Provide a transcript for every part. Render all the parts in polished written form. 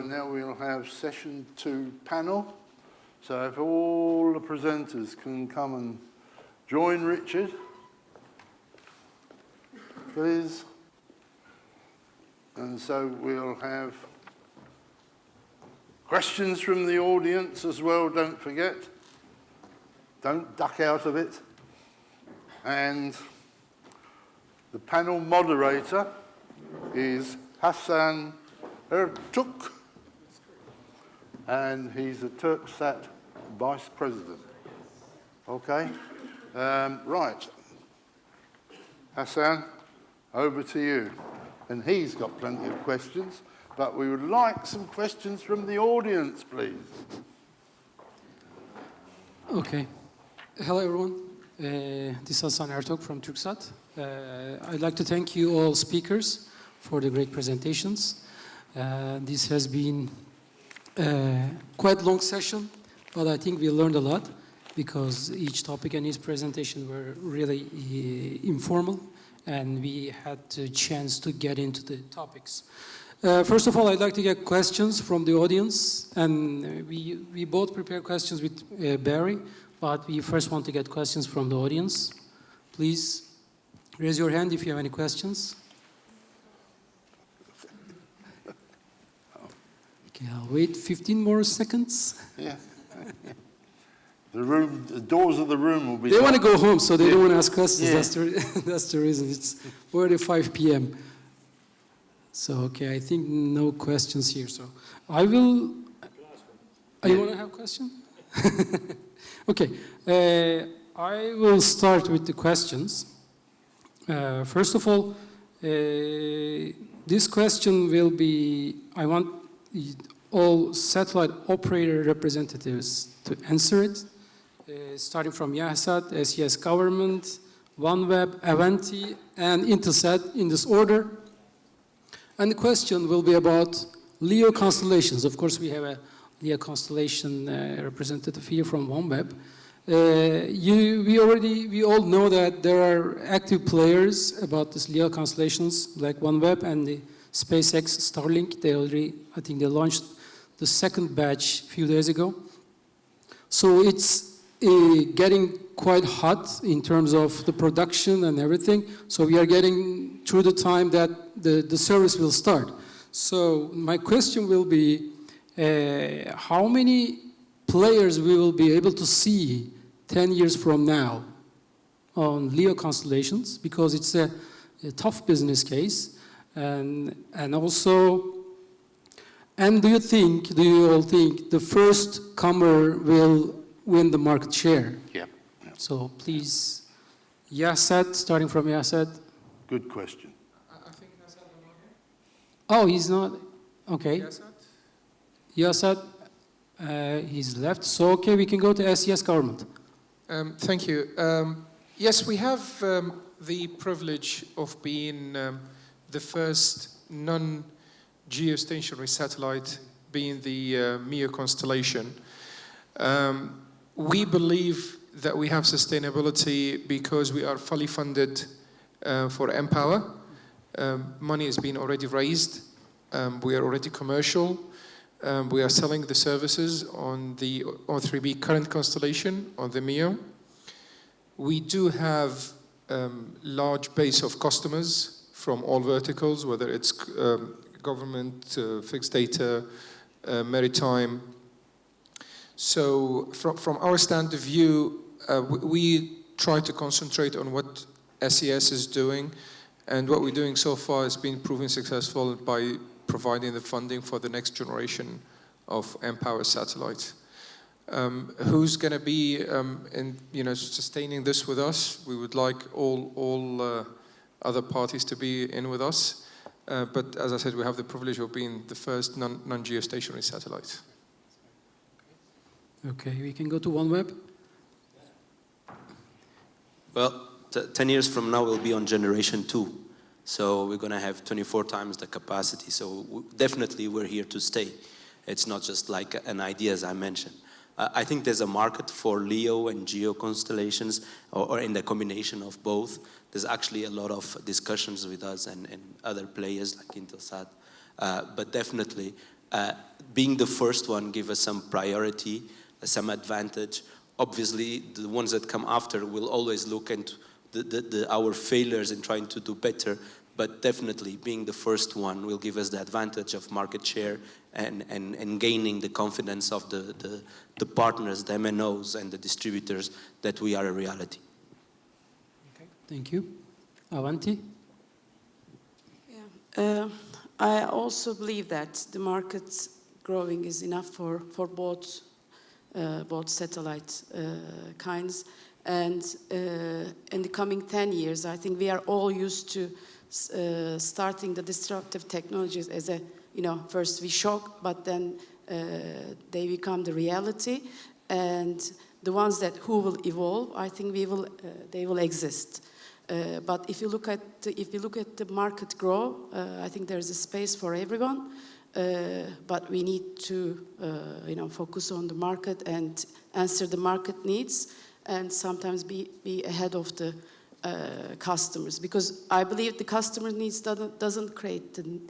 now we'll have session 2 panel. So if all the presenters can come and join Richard, please. And so we'll have questions from the audience as well, don't forget. Don't duck out of it. And the panel moderator is Hasan Ertok, and he's a Türksat Vice President. Okay? Right. Hasan, over to you. And he's got plenty of questions, but we would like some questions from the audience, please. Okay. Hello, everyone. This is Hasan Ertok from Türksat. I'd like to thank you all speakers for the great presentations. This has been quite a long session, but I think we learned a lot because each topic and each presentation were really informal, and we had the chance to get into the topics. First of all, I'd like to get questions from the audience, and we both prepared questions with Barry, but we first want to get questions from the audience. Please raise your hand if you have any questions. Okay, I'll wait 15 more seconds. Yeah. The doors of the room will be... They want to go home, so they don't want to ask questions. Yeah. That's the reason. It's already 5 p.m. So, okay, I think no questions here. So, I will... You want to have a question? Okay. I will start with the questions. First of all, this question will be... I want all satellite operator representatives to answer it. Starting from Yahsat, SES Government, OneWeb, Avanti, and Intelsat in this order. And the question will be about LEO constellations. Of course, we have a LEO constellation representative here from OneWeb. We all know that there are active players about this LEO constellations, like OneWeb and the SpaceX Starlink. I think they launched the second batch a few days ago. So it's getting quite hot in terms of the production and everything. So we are getting through the time that the service will start. So my question will be, how many players we will be able to see 10 years from now on LEO constellations? Because it's a tough business case. And also, and do you all think the first comer will win the market share? Yeah. So please, Yahsat, starting from Yahsat. Good question. I think Hasan is not here. Oh, he's not? Okay. Yahsat? Yahsat, he's left. So, okay, we can go to SES Government. Thank you. Yes, we have the privilege of being the first non-geostationary satellite being the MEO constellation. We believe that we have sustainability because we are fully funded for mPOWER. Money has been already raised. We are already commercial. We are selling the services on the O3B current constellation on the MEO. We do have large base of customers from all verticals, whether it's government, fixed data, maritime. So from our stand of view, we try to concentrate on what SES is doing, and what we're doing so far has been proven successful by providing the funding for the next generation of mPOWER satellites. Who's going to be sustaining this with us? We would like all other parties to be in with us, but as I said, we have the privilege of being the first non-geostationary satellite. Okay, we can go to OneWeb. Well, 10 years from now we'll be on generation 2. So we're going to have 24 times the capacity. So definitely we're here to stay. It's not just like an idea, as I mentioned. I think there's a market for LEO and GEO constellations, or in the combination of both. There's actually a lot of discussions with us and other players like Intelsat. But definitely being the first one give us some priority, some advantage. Obviously, the ones that come after will always look into our failures and trying to do better, but definitely being the first one will give us the advantage of market share and gaining the confidence of the partners, the MNOs and the distributors that we are a reality. Okay, thank you. Avanti? Yeah. I also believe that the market growing is enough for both satellite kinds, and in the coming 10 years, I think we are all used to starting the disruptive technologies as a, first we shock, but then they become the reality, and the ones who will evolve, I think they will exist. But if you look at the market grow, I think there is a space for everyone. But we need to, focus on the market and answer the market needs, and sometimes be ahead of the customers, because I believe the customer needs doesn't create the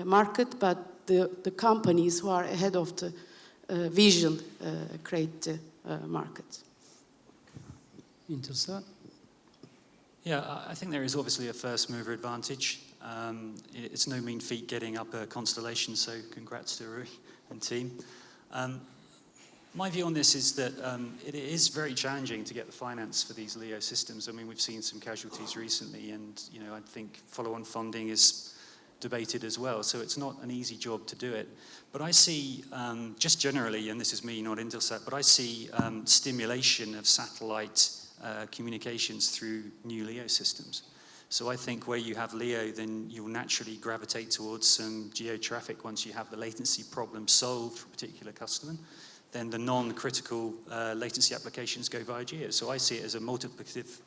market, but the companies who are ahead of the vision create the market. Intelsat? Yeah, I think there is obviously a first mover advantage. It's no mean feat getting up a constellation, so congrats to Rui and team. My view on this is that it is very challenging to get the finance for these LEO systems. I mean, we've seen some casualties recently, and I think follow-on funding is debated as well. So it's not an easy job to do it. But I see, just generally, and this is me, not Intelsat, but I see stimulation of satellite communications through new LEO systems. So I think where you have LEO, then you'll naturally gravitate towards some geo traffic once you have the latency problem solved for a particular customer. Then the non-critical latency applications go via GEO. So I see it as a multiplicative,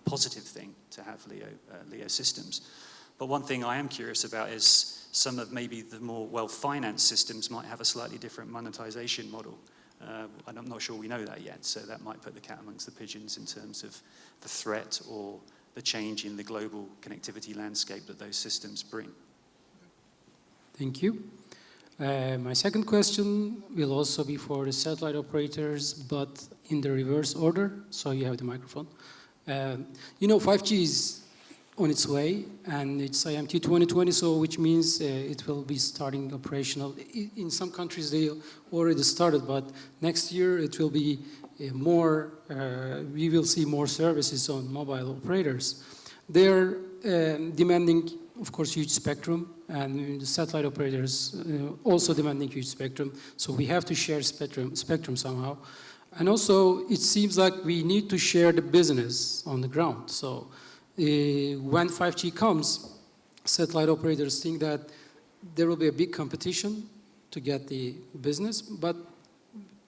positive thing to have LEO systems. But one thing I am curious about is some of maybe the more well-financed systems might have a slightly different monetization model. And I'm not sure we know that yet, so that might put the cat amongst the pigeons in terms of the threat or the change in the global connectivity landscape that those systems bring. Thank you. My second question will also be for the satellite operators, but in the reverse order, so you have the microphone. 5G is on its way, and it's IMT 2020, so which means it will be starting operational. In some countries, they already started, but next year it will be more, we will see more services on mobile operators. They're demanding, of course, huge spectrum, and the satellite operators also demanding huge spectrum, so we have to share spectrum somehow. And also, it seems like we need to share the business on the ground. So when 5G comes, satellite operators think that there will be a big competition to get the business, but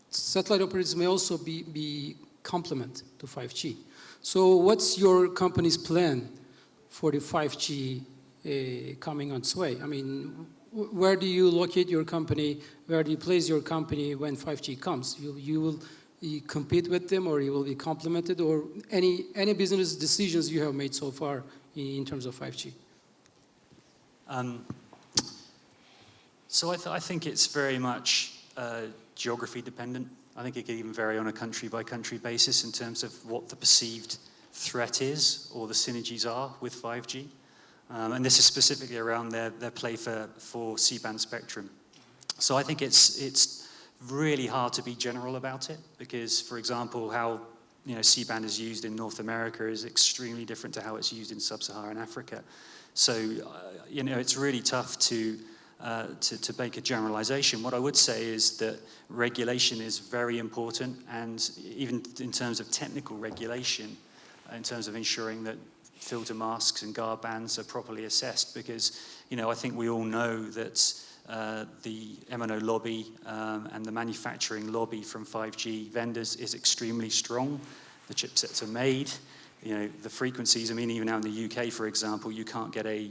satellite operators may also be complement to 5G. So what's your company's plan for the 5G coming on its way? I mean, where do you locate your company? Where do you place your company when 5G comes? You will compete with them, or you will be complemented, or any business decisions you have made so far in terms of 5G? So I think it's very much geography dependent. I think it can even vary on a country-by-country basis in terms of what the perceived threat is or the synergies are with 5G. And this is specifically around their play for C-band spectrum. So I think it's really hard to be general about it, because, for example, how C-band is used in North America is extremely different to how it's used in sub-Saharan Africa. So it's really tough to make a generalization. What I would say is that regulation is very important, and even in terms of technical regulation, in terms of ensuring that filter masks and guard bands are properly assessed, because I think we all know that the MNO lobby and the manufacturing lobby from 5G vendors is extremely strong. The chipsets are made, the frequencies. I mean, even now in the UK, for example, you can't get a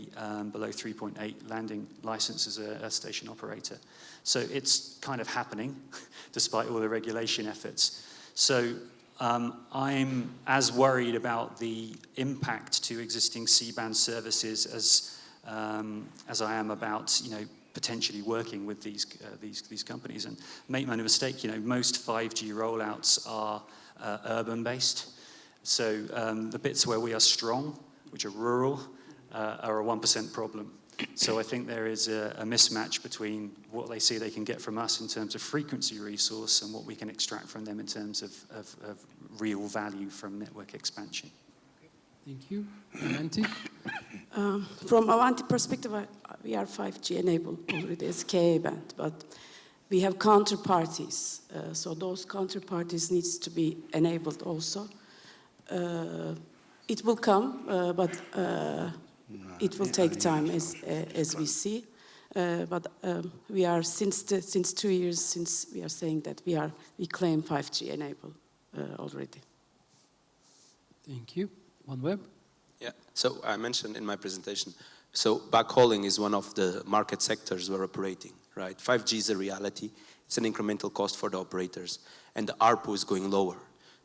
below 3.8 landing license as a station operator. So it's kind of happening, despite all the regulation efforts. So I'm as worried about the impact to existing C-band services as I am about, potentially working with these companies. And make no mistake, most 5G rollouts are urban-based. So the bits where we are strong, which are rural, are a 1% problem. So I think there is a mismatch between what they see they can get from us in terms of frequency resource and what we can extract from them in terms of real value from network expansion. Thank you. Avanti? From Avanti perspective, we are 5G enabled already as Ka band, but we have counterparties. So those counterparties needs to be enabled also. It will come, but it will take time, as we see. But we are since 2 years since we are saying that we claim 5G enabled already. Thank you. OneWeb? Yeah, so I mentioned in my presentation, so backhauling is one of the market sectors we're operating, right? 5G is a reality. It's an incremental cost for the operators, and the ARPU is going lower.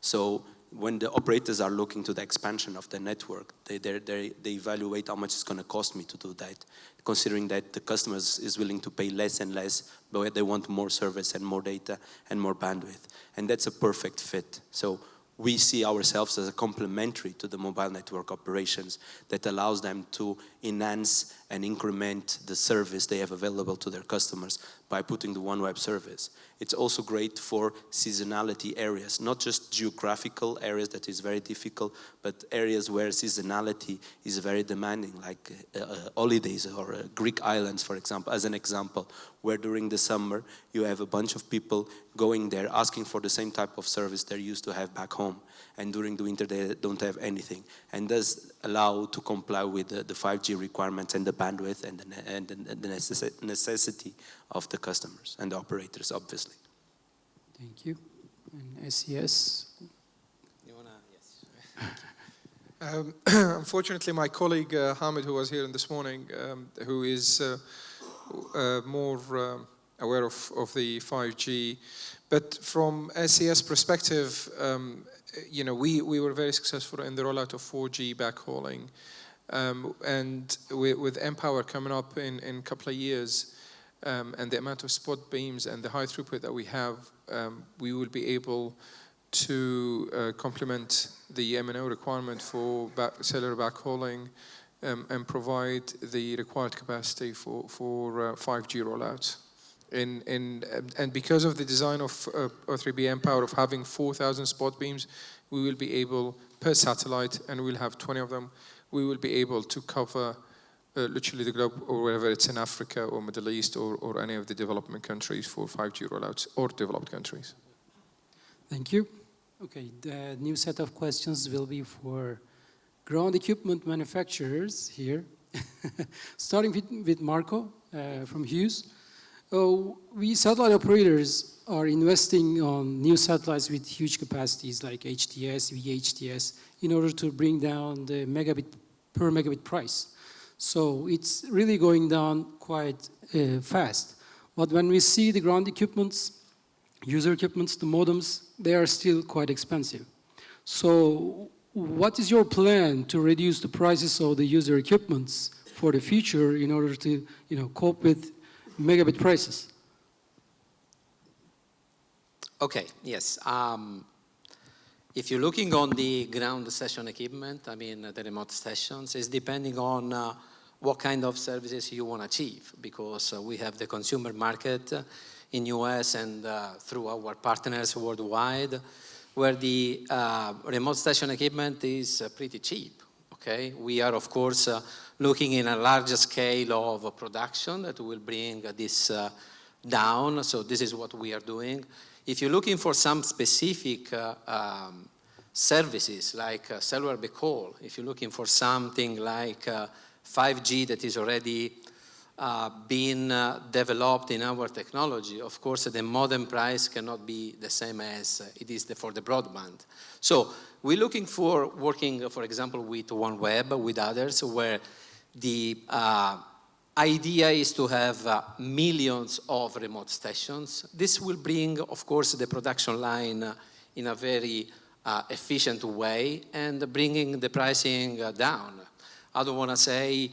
So when the operators are looking to the expansion of the network, they evaluate how much it's going to cost me to do that, considering that the customer is willing to pay less and less, but they want more service and more data and more bandwidth. And that's a perfect fit. So we see ourselves as a complementary to the mobile network operations that allows them to enhance and increment the service they have available to their customers by putting the OneWeb service. It's also great for seasonality areas, not just geographical areas that is very difficult, but areas where seasonality is very demanding, like holidays or Greek islands, for example, as an example, where during the summer you have a bunch of people going there asking for the same type of service they're used to have back home. And during the winter they don't have anything. And does allow to comply with the 5G requirements and the bandwidth and the necessity of the customers and the operators, obviously. Thank you. And SES? You wanna, yes. Unfortunately, my colleague Hamid, who was here this morning, who is more aware of the 5G, but from SES perspective, we were very successful in the rollout of 4G backhauling, and with mPower coming up in a couple of years, and the amount of spot beams and the high throughput that we have, we will be able to complement the MNO requirement for cellular backhauling and provide the required capacity for 5G rollouts. And because of the design of O3b mPower of having 4,000 spot beams, we will be able, per satellite, and we'll have 20 of them, we will be able to cover literally the globe, or wherever it's in Africa or Middle East or any of the development countries for 5G rollouts, or developed countries. Thank you. Okay, the new set of questions will be for ground equipment manufacturers here. Starting with Marco from Hughes. We satellite operators are investing on new satellites with huge capacities like HTS, VHTS, in order to bring down the per megabit price. So it's really going down quite fast. But when we see the ground equipments, user equipments, the modems, they are still quite expensive. So what is your plan to reduce the prices of the user equipments for the future in order to cope with megabit prices? Okay, yes. If you're looking on the ground station equipment, the remote stations, it's depending on what kind of services you want to achieve, because we have the consumer market in US and through our partners worldwide, where the remote station equipment is pretty cheap, okay? We are, of course, looking in a larger scale of production that will bring this down, so this is what we are doing. If you're looking for some specific services like cellular backhaul, if you're looking for something like 5G that is already being developed in our technology, of course the modem price cannot be the same as it is for the broadband. So we're looking for working, for example, with OneWeb, with others, where the idea is to have millions of remote stations. This will bring, of course, the production line in a very efficient way and bringing the pricing down. I don't want to say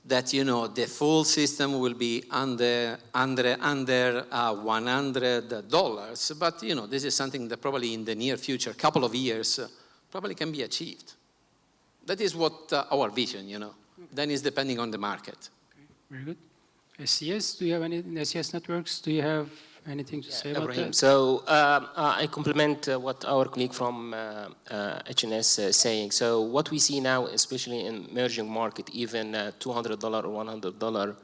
that, you know, the full system will be under $100, but, you know, this is something that probably in the near future, couple of years, probably can be achieved. That is what our vision, you know. Then it's depending on the market. Okay, very good. SES, do you have any, in SES networks, do you have anything to say about that? So I complement what our colleague from HNS is saying. So what we see now, especially in emerging market, even $200 or $100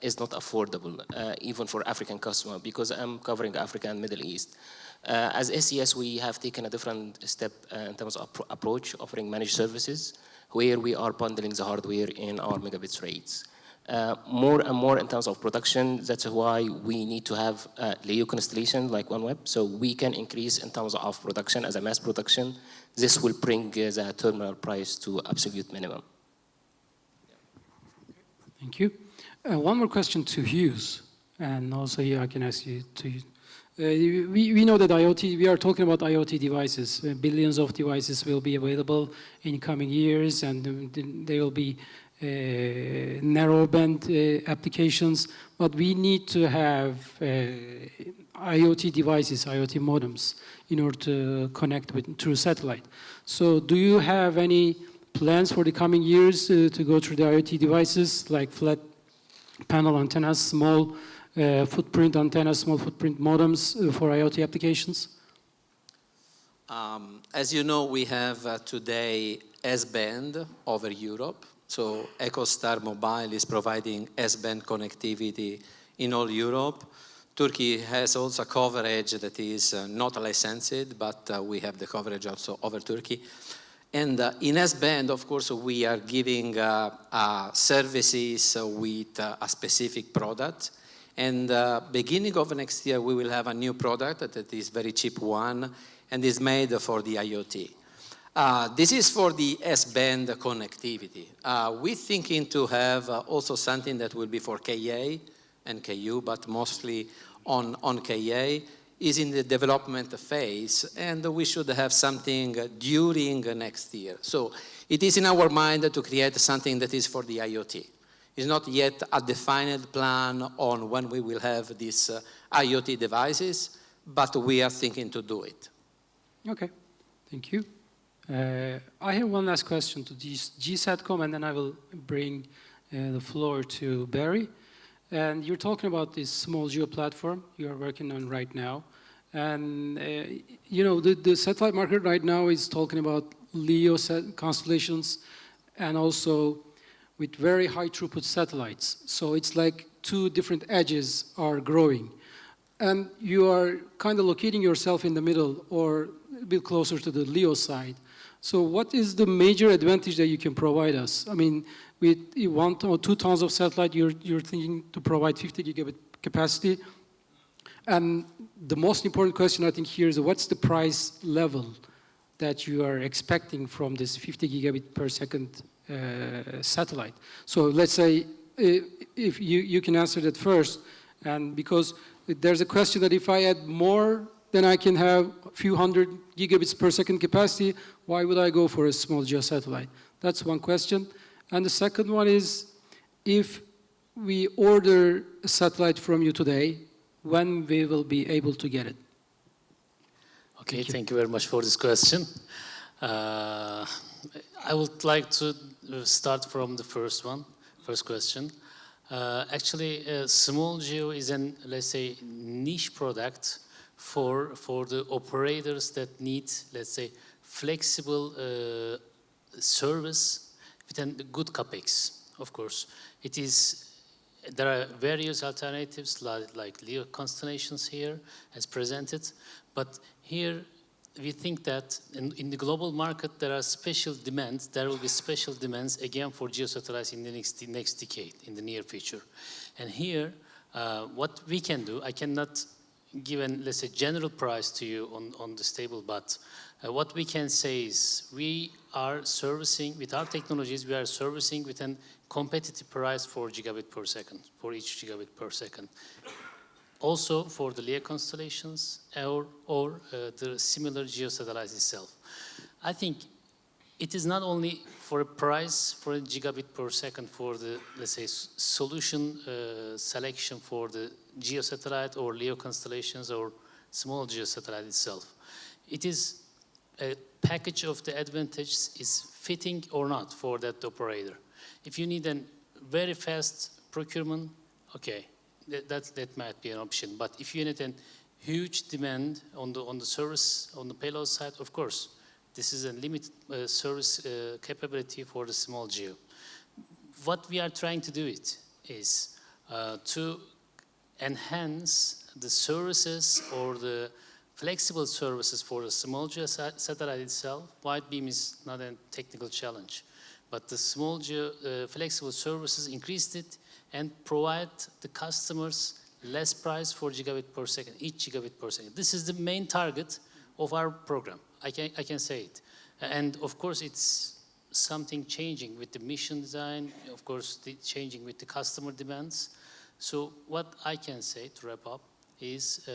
is not affordable, even for African customer, because I'm covering Africa and Middle East. As SES, we have taken a different step in terms of approach, offering managed services, where we are bundling the hardware in our megabits rates. More and more in terms of production, that's why we need to have LEO constellation like OneWeb, so we can increase in terms of production as a mass production. This will bring the terminal price to absolute minimum. Thank you. One more question to Hughes, and also here I can ask you to. We know that IoT, we are talking about IoT devices. Billions of devices will be available in coming years, and they will be narrowband applications, but we need to have IoT devices, IoT modems, in order to connect through satellite. So do you have any plans for the coming years to go through the IoT devices, like flat panel antennas, small footprint antennas, small footprint modems for IoT applications? As you know, we have today S-band over Europe. So EchoStar Mobile is providing S-band connectivity in all Europe. Turkey has also coverage that is not licensed, but we have the coverage also over Turkey. And in S-band, of course, we are giving services with a specific product. And beginning of next year, we will have a new product that is very cheap one and is made for the IoT. This is for the S-band connectivity. We're thinking to have also something that will be for KA and KU, but mostly on KA, is in the development phase, and we should have something during next year. So it is in our mind to create something that is for the IoT. It's not yet a defined plan on when we will have these IoT devices, but we are thinking to do it. Okay, thank you. I have one last question to GSATCOM, and then I will bring the floor to Barry. And you're talking about this small geo platform you are working on right now. And, you know, the satellite market right now is talking about LEO constellations and also with very high throughput satellites. So it's like two different edges are growing. And you are kind of locating yourself in the middle or a bit closer to the LEO side. So what is the major advantage that you can provide us? I mean, with 1 or 2 tons of satellite, you're thinking to provide 50 gigabit capacity. And the most important question I think here is what's the price level that you are expecting from this 50 gigabit per second satellite? So let's say if you can answer that first, and because there's a question that if I add more, then I can have a few hundred gigabits per second capacity. Why would I go for a small geo satellite? That's one question. And the second one is, if we order a satellite from you today, when we will be able to get it? Okay, thank you very much for this question. I would like to start from the first question. Actually, small geo is an, let's say, niche product for the operators that need, let's say, flexible service with a good capex. Of course, there are various alternatives like LEO constellations here as presented, but here we think that in the global market there are special demands. There will be special demands again for geosatellites in the next decade, in the near future. And here, what we can do, I cannot give an, let's say, general price to you on this table, but what we can say is we are servicing, with our technologies, we are servicing with a competitive price for gigabit per second, for each gigabit per second. Also for the LEO constellations or the similar geosatellites itself. I think it is not only for a price for a gigabit per second for the, let's say, solution selection for the geosatellite or LEO constellations or small geosatellite itself. It is a package of the advantages is fitting or not for that operator. If you need a very fast procurement, okay, that might be an option. But if you need a huge demand on the service, on the payload side, of course, this is a limited service capability for the small geo. What we are trying to do is to enhance the services or the flexible services for the small geo satellite itself. Wide beam is not a technical challenge, but the small geo flexible services increased it and provide the customers less price for gigabit per second, each gigabit per second. This is the main target of our program. I can say it. And of course, it's something changing with the mission design, of course, changing with the customer demands. So what I can say to wrap up is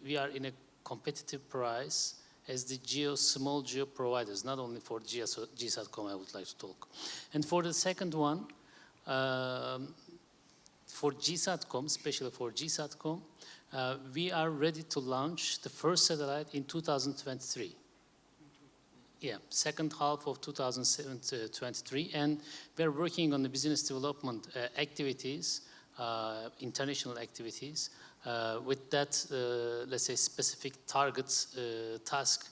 we are in a competitive price as the small geo providers, not only for GSATCOM I would like to talk. And for the second one, for GSATCOM, especially for GSATCOM, we are ready to launch the first satellite in 2023. Yeah, second half of 2023, and we're working on the business development activities, international activities, with that, let's say, specific targets, task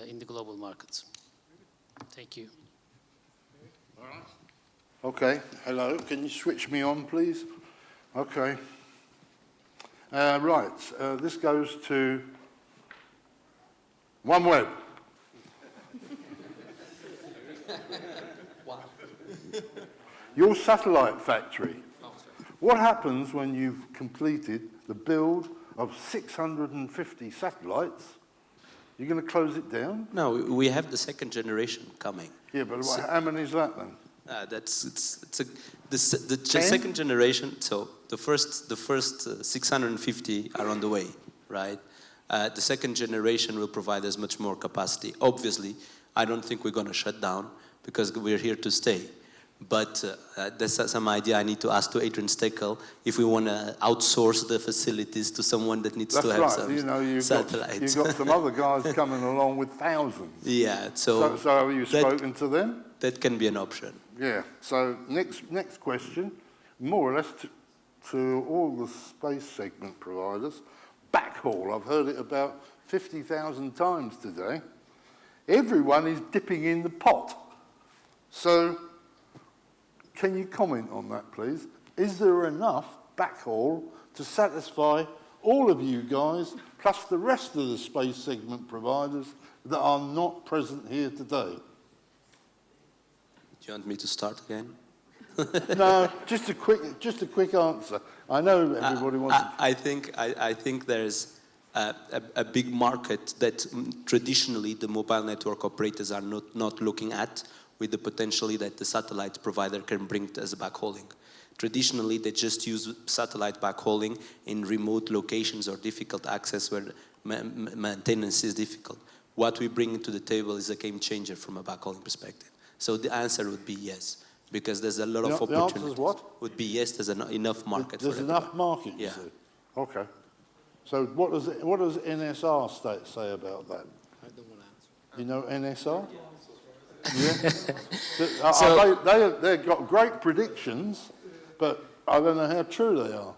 in the global markets. Thank you. All right. Okay, hello, can you switch me on, please? Okay. Right, this goes to OneWeb. Your satellite factory. What happens when you've completed the build of 650 satielites? You're going to close it down? No, we have the second generation coming. Yeah, but how many is that then? The second generation. So the first 650 are on the way, right? The second generation will provide us much more capacity. Obviously, I don't think we're going to shut down because we're here to stay. But there's some idea I need to ask to Adrian Steckel if we want to outsource the facilities to someone that needs to have some satellites. You've got some other guys coming along with thousands. Yeah, so have you spoken to them? That can be an option. Yeah, so next question, more or less to all the space segment providers. Backhaul, I've heard it about 50,000 times today. Everyone is dipping in the pot. So, can you comment on that, please? Is there enough backhaul to satisfy all of you guys, plus the rest of the space segment providers that are not present here today? Do you want me to start again? No, just a quick answer. I know everybody wants to... I think there's a big market that traditionally the mobile network operators are not looking at, with the potentially that the satellite provider can bring as a backhauling. Traditionally, they just use satellite backhauling in remote locations or difficult access where maintenance is difficult. What we bring to the table is a game changer from a backhauling perspective. So the answer would be yes, because there's a lot of opportunity. The answer is what? Would be yes, there's enough market. There's enough market, you see? Okay. So what does NSR say about that? I don't want to answer. You know NSR? Yeah. They've got great predictions, but I don't know how true they are.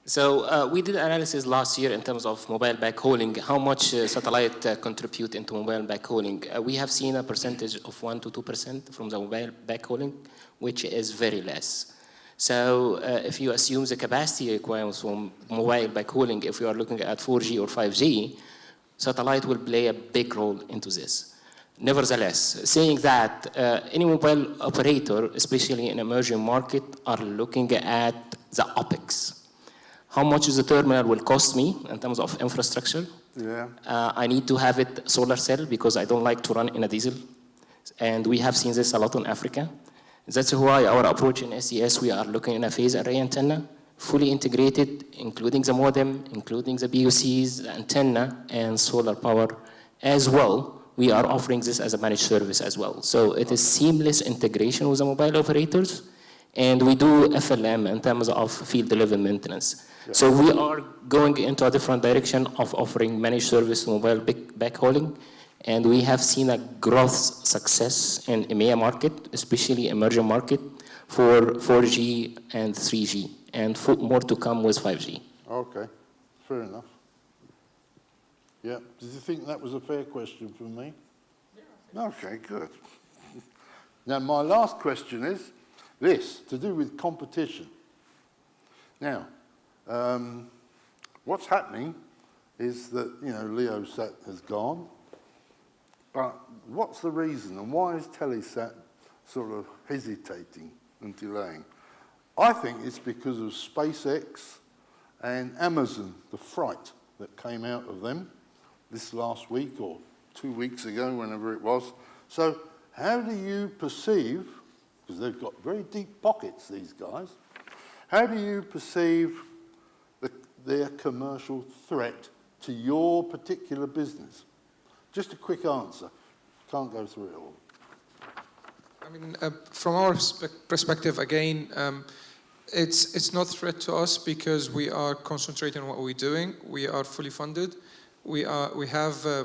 So we did analysis last year in terms of mobile backhauling, how much satellite contribute into mobile backhauling. We have seen a percentage of 1 to 2% from the mobile backhauling, which is very less. So if you assume the capacity requirements from mobile backhauling, if you are looking at 4G or 5G, satellite will play a big role into this. Nevertheless, saying that any mobile operator, especially in emerging market, are looking at the OpEx. How much the terminal will cost me in terms of infrastructure? Yeah. I need to have it solar cell because I don't like to run in a diesel. And we have seen this a lot in Africa. That's why our approach in SES, we are looking in a phase array antenna, fully integrated, including the modem, including the BOCs, the antenna, and solar power as well we are offering this as a managed service as well. So it is seamless integration with the mobile operators, and we do FLM in terms of field level maintenance. Yeah. So we are going into a different direction of offering managed service mobile backhauling, and we have seen a growth success in EMEA market, especially emerging market, for 4G and 3G, and more to come with 5G. Okay, fair enough. Yeah, did you think that was a fair question for me? Yeah. Okay, good. Now, my last question is this, to do with competition. Now, what's happening is that, you know, LeoSat has gone, but what's the reason, and why is Telesat sort of hesitating and delaying? I think it's because of SpaceX and Amazon, the fright that came out of them this last week or 2 weeks ago, whenever it was. So how do you perceive, because they've got very deep pockets, these guys, how do you perceive their commercial threat to your particular business? Just a quick answer. Can't go through it all. I mean, from our perspective, again, it's not a threat to us because we are concentrating on what we're doing. We are fully funded. We have a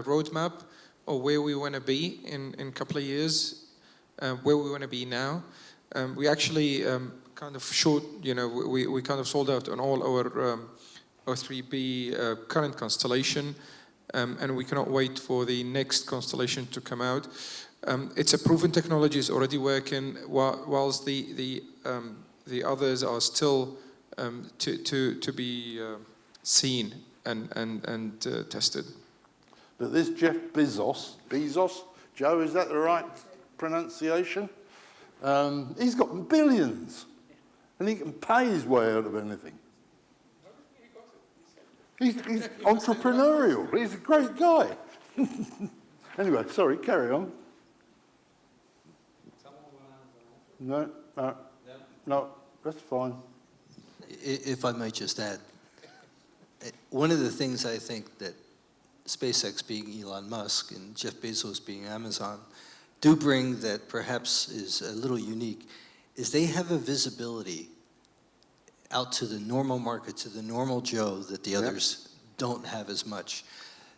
roadmap of where we want to be in a couple of years, where we want to be now. We actually kind of showed, you know, we kind of sold out on all our 3B current constellation, and we cannot wait for the next constellation to come out. It's a proven technology, is already working, whilst the others are still to be seen and tested. But this Jeff Bezos, Joe, is that the right pronunciation? He's got billions, and he can pay his way out of anything. He's entrepreneurial. He's a great guy. Anyway, sorry, carry on. No, that's fine. If I might just add, one of the things I think that SpaceX being Elon Musk and Jeff Bezos being Amazon do bring that perhaps is a little unique is they have a visibility out to the normal market, to the normal Joe that the others don't have as much.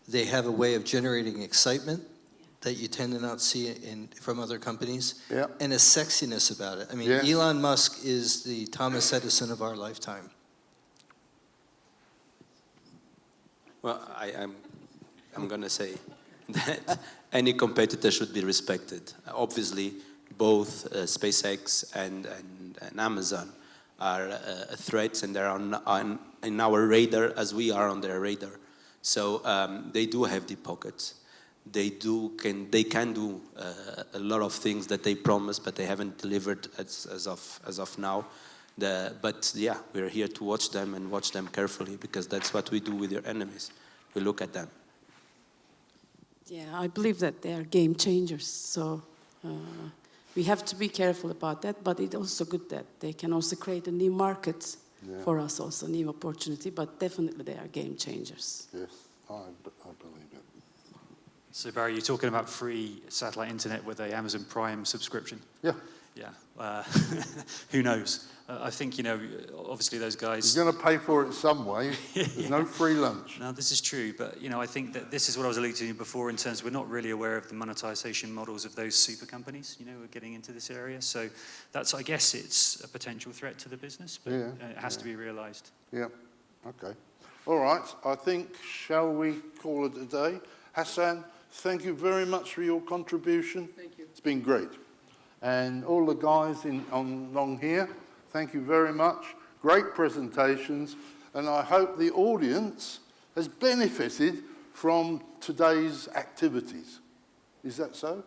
They have a way of generating excitement that you tend to not see from other companies, and a sexiness about it. I mean, Elon Musk is the Thomas Edison of our lifetime. Well, I'm going to say that any competitor should be respected. Obviously, both SpaceX and Amazon are threats, and they're on our radar as we are on their radar. So they do have deep pockets. They can do a lot of things that they promised, but they haven't delivered as of now. But yeah, we're here to watch them and watch them carefully, because that's what we do with your enemies. We look at them. Yeah, I believe that they are game changers. So we have to be careful about that. But it's also good that they can also create a new market for us, also new opportunity. But definitely they are game changers. Yes, I believe it. So Barry, you're talking about free satellite internet with a Amazon Prime subscription? Yeah. Yeah. Who knows? I think, you know, obviously those guys... You're going to pay for it some way. There's no free lunch. No, this is true. But, you know, I think that this is what I was alluding to before in terms we're not really aware of the monetization models of those super companies, you know, who are getting into this area. So that's, I guess, it's a potential threat to the business, but it has to be realized. Yeah. Okay. All right. I think, shall we call it a day? Hasan, thank you very much for your contribution. Thank you. It's been great. And all the guys along here, thank you very much. Great presentations. And I hope the audience has benefited from today's activities. Is that so?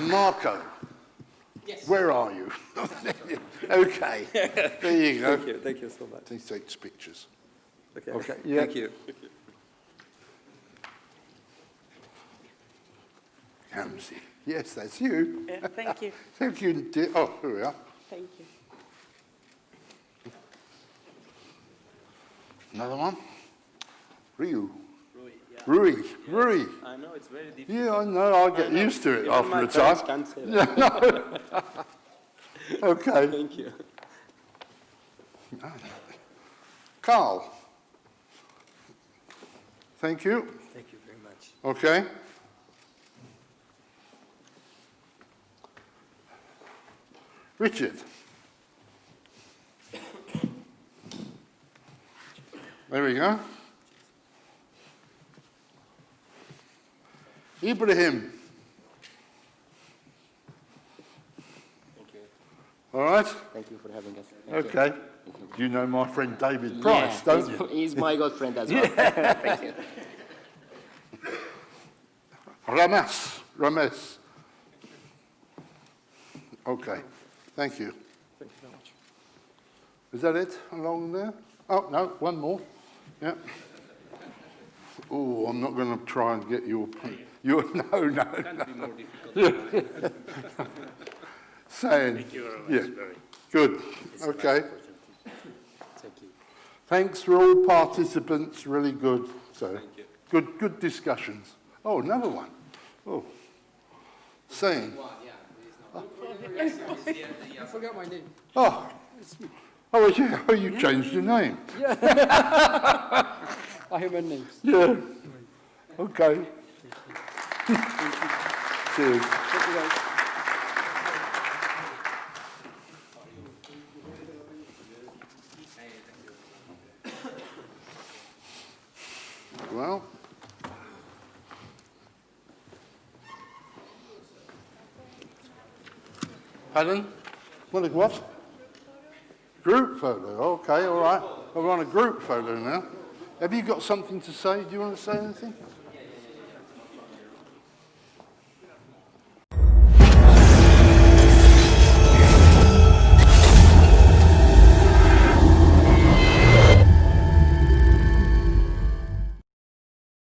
Marco. Yes. Where are you? Okay. There you go. Thank you so much. Please take pictures. Okay. Yeah. Thank you. Ramsey. Yes, that's you. Yeah, thank you. Thank you. Oh, here we are. Thank you. Another one? Rui. Yeah. Rui. Rui. I know it's very difficult. Yeah, I know. I'll get used to it Even after my a time. parents can't say Yeah, that. no. Okay. Thank you. Carl. Thank you. Thank you very much. Okay. Richard. There we go. Ibrahim. Thank you. All right? Thank you for having us. Okay. You know my friend David Price, don't you? He's my good friend as well. Thank you. Ramesh. Okay. Thank you. Thank you very much. Is that it along there? Oh, no, one more. Yeah. Oh, I'm not going to try and get your no. Can't be more difficult. Saying, Thank you very much. yeah, Very. good. It's a Okay. nice opportunity. Thank you. Thanks for all participants. Really good. So, good discussions. Oh, another one. Oh, saying. I forgot my name. Oh, yeah. Oh, you changed your name. I have a name. Yeah. Okay. Cheers. Well. Pardon? What? Group photo. Okay, all right. We're on a group photo now. Have you got something to say? Do you want to say anything?